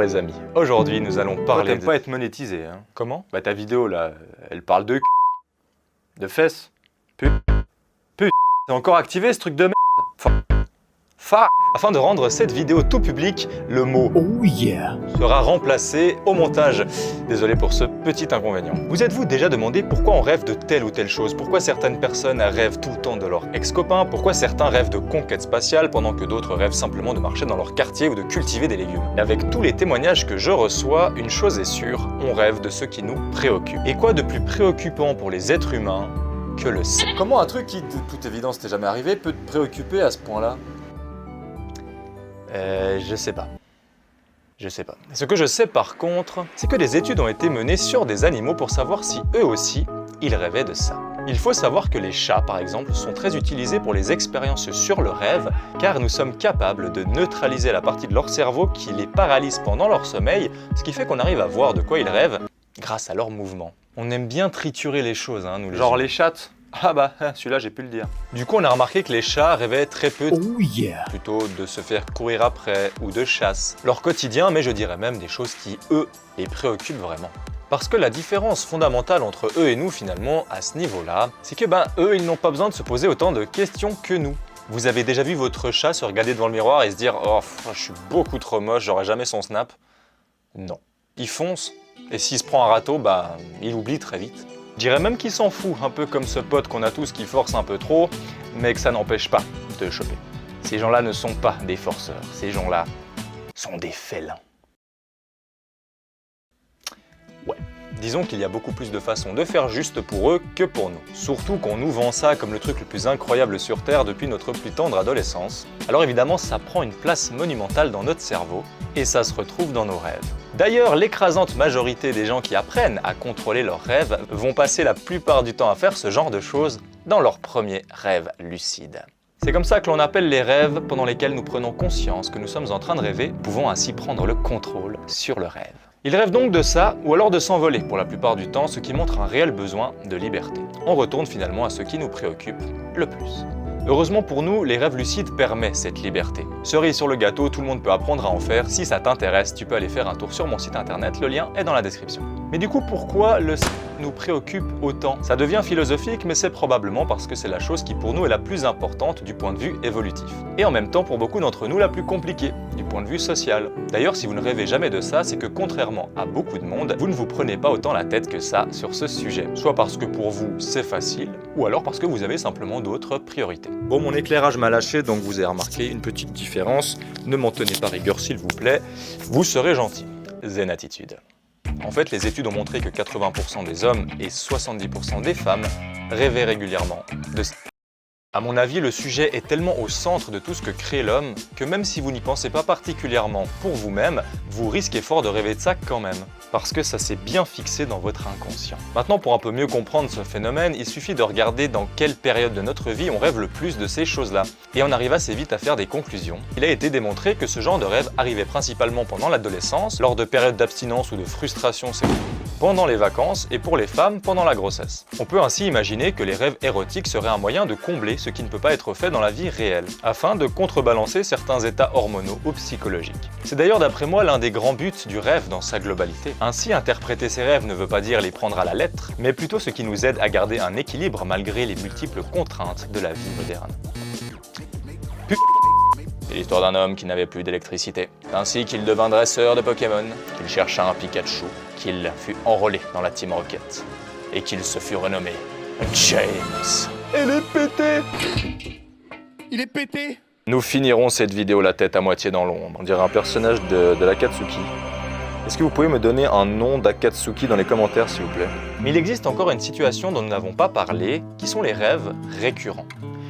les amis, aujourd'hui nous allons parler T'aimes pas être monétisé, hein? Comment? Bah ta vidéo là, elle parle de de fesses. Pute. C'est encore activé ce truc de merde. Fuck. Afin de rendre cette vidéo tout public, le mot Oh yeah sera remplacé au montage. Désolé pour ce petit inconvénient. Vous êtes-vous déjà demandé pourquoi on rêve de telle ou telle chose? Pourquoi certaines personnes rêvent tout le temps de leur ex-copain? Pourquoi certains rêvent de conquête spatiale pendant que d'autres rêvent simplement de marcher dans leur quartier ou de cultiver des légumes? Et avec tous les témoignages que je reçois, une chose est sûre, on rêve de ce qui nous préoccupe. Et quoi de plus préoccupant pour les êtres humains que le sexe? Comment un truc qui, de toute évidence, t'est jamais arrivé peut te préoccuper à ce point-là? Je sais pas. Je sais pas. Ce que je sais par contre, c'est que des études ont été menées sur des animaux pour savoir si eux aussi, ils rêvaient de ça. Il faut savoir que les chats, par exemple, sont très utilisés pour les expériences sur le rêve, car nous sommes capables de neutraliser la partie de leur cerveau qui les paralyse pendant leur sommeil, ce qui fait qu'on arrive à voir de quoi ils rêvent grâce à leurs mouvements. On aime bien triturer les choses, hein, nous les Genre humains. les chattes. Ah bah, celui-là j'ai pu le dire. Du coup, on a remarqué que les chats rêvaient très peu Oh yeah plutôt de se faire courir après ou de chasse. Leur quotidien, mais je dirais même des choses qui, eux, les préoccupent vraiment. Parce que la différence fondamentale entre eux et nous, finalement, à ce niveau-là, c'est que eux, ils n'ont pas besoin de se poser autant de questions que nous. Vous avez déjà vu votre chat se regarder devant le miroir et se dire « Oh, je suis beaucoup trop moche, j'aurai jamais son snap ?» Non. Il fonce, et s'il se prend un râteau, il oublie très vite. Je dirais même qu'il s'en fout, un peu comme ce pote qu'on a tous qui force un peu trop, mais que ça n'empêche pas de choper. Ces gens-là ne sont pas des forceurs, ces gens-là sont des félins. Ouais, disons qu'il y a beaucoup plus de façons de faire juste pour eux que pour nous. Surtout qu'on nous vend ça comme le truc le plus incroyable sur Terre depuis notre plus tendre adolescence. Alors évidemment, ça prend une place monumentale dans notre cerveau, et ça se retrouve dans nos rêves. D'ailleurs, l'écrasante majorité des gens qui apprennent à contrôler leurs rêves vont passer la plupart du temps à faire ce genre de choses dans leur premier rêve lucide. C'est comme ça que l'on appelle les rêves pendant lesquels nous prenons conscience que nous sommes en train de rêver, pouvant ainsi prendre le contrôle sur le rêve. Ils rêvent donc de ça, ou alors de s'envoler pour la plupart du temps, ce qui montre un réel besoin de liberté. On retourne finalement à ce qui nous préoccupe le plus. Heureusement pour nous, les rêves lucides permettent cette liberté. Cerise sur le gâteau, tout le monde peut apprendre à en faire. Si ça t'intéresse, tu peux aller faire un tour sur mon site internet, le lien est dans la description. Mais du coup, pourquoi le nous préoccupe autant? Ça devient philosophique, mais c'est probablement parce que c'est la chose qui pour nous est la plus importante du point de vue évolutif. Et en même temps, pour beaucoup d'entre nous, la plus compliquée, du point de vue social. D'ailleurs, si vous ne rêvez jamais de ça, c'est que contrairement à beaucoup de monde, vous ne vous prenez pas autant la tête que ça sur ce sujet. Soit parce que pour vous, c'est facile, ou alors parce que vous avez simplement d'autres priorités. Bon, mon éclairage m'a lâché, donc vous avez remarqué une petite différence. Ne m'en tenez pas rigueur, s'il vous plaît. Vous serez gentil. Zen attitude. En fait, les études ont montré que 80% des hommes et 70% des femmes rêvaient régulièrement de... À mon avis, le sujet est tellement au centre de tout ce que crée l'homme que même si vous n'y pensez pas particulièrement pour vous-même, vous risquez fort de rêver de ça quand même, parce que ça s'est bien fixé dans votre inconscient. Maintenant, pour un peu mieux comprendre ce phénomène, il suffit de regarder dans quelle période de notre vie on rêve le plus de ces choses-là, et on arrive assez vite à faire des conclusions. Il a été démontré que ce genre de rêve arrivait principalement pendant l'adolescence, lors de périodes d'abstinence ou de frustration sexuelle, pendant les vacances et pour les femmes pendant la grossesse. On peut ainsi imaginer que les rêves érotiques seraient un moyen de combler ce qui ne peut pas être fait dans la vie réelle, afin de contrebalancer certains états hormonaux ou psychologiques. C'est d'ailleurs d'après moi l'un des grands buts du rêve dans sa globalité. Ainsi, interpréter ses rêves ne veut pas dire les prendre à la lettre, mais plutôt ce qui nous aide à garder un équilibre malgré les multiples contraintes de la vie moderne. C'est l'histoire d'un homme qui n'avait plus d'électricité. Ainsi qu'il devint dresseur de Pokémon, qu'il chercha un Pikachu, qu'il fut enrôlé dans la Team Rocket, et qu'il se fut renommé James. Elle est pétée! Il est pété. Nous finirons cette vidéo la tête à moitié dans l'ombre. On dirait un personnage de l'Akatsuki. Est-ce que vous pouvez me donner un nom d'Akatsuki dans les commentaires, s'il vous plaît? Mais il existe encore une situation dont nous n'avons pas parlé, qui sont les rêves récurrents.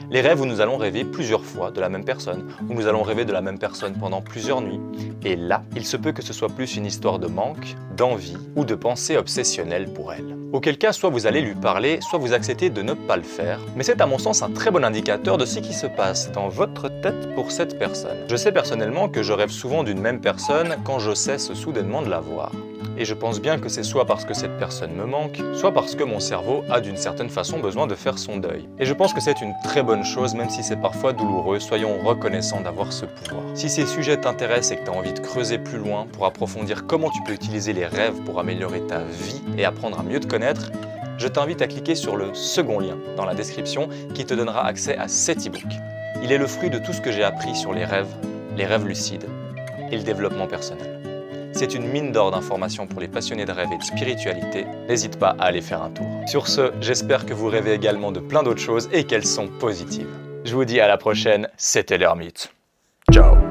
Les rêves où nous allons rêver plusieurs fois de la même personne, où nous allons rêver de la même personne pendant plusieurs nuits. Et là, il se peut que ce soit plus une histoire de manque, d'envie ou de pensée obsessionnelle pour elle. Auquel cas, soit vous allez lui parler, soit vous acceptez de ne pas le faire. Mais c'est à mon sens un très bon indicateur de ce qui se passe dans votre tête pour cette personne. Je sais personnellement que je rêve souvent d'une même personne quand je cesse soudainement de la voir. Et je pense bien que c'est soit parce que cette personne me manque, soit parce que mon cerveau a d'une certaine façon besoin de faire son deuil. Et je pense que c'est une très bonne chose, même si c'est parfois douloureux, soyons reconnaissants d'avoir ce pouvoir. Si ces sujets t'intéressent et que tu as envie de creuser plus loin pour approfondir comment tu peux utiliser les rêves pour améliorer ta vie et apprendre à mieux te connaître, je t'invite à cliquer sur le second lien dans la description qui te donnera accès à cet e-book. Il est le fruit de tout ce que j'ai appris sur les rêves lucides et le développement personnel. C'est une mine d'or d'informations pour les passionnés de rêve et de spiritualité. N'hésite pas à aller faire un tour. Sur ce, j'espère que vous rêvez également de plein d'autres choses et qu'elles sont positives. Je vous dis à la prochaine, c'était l'Ermite. Ciao.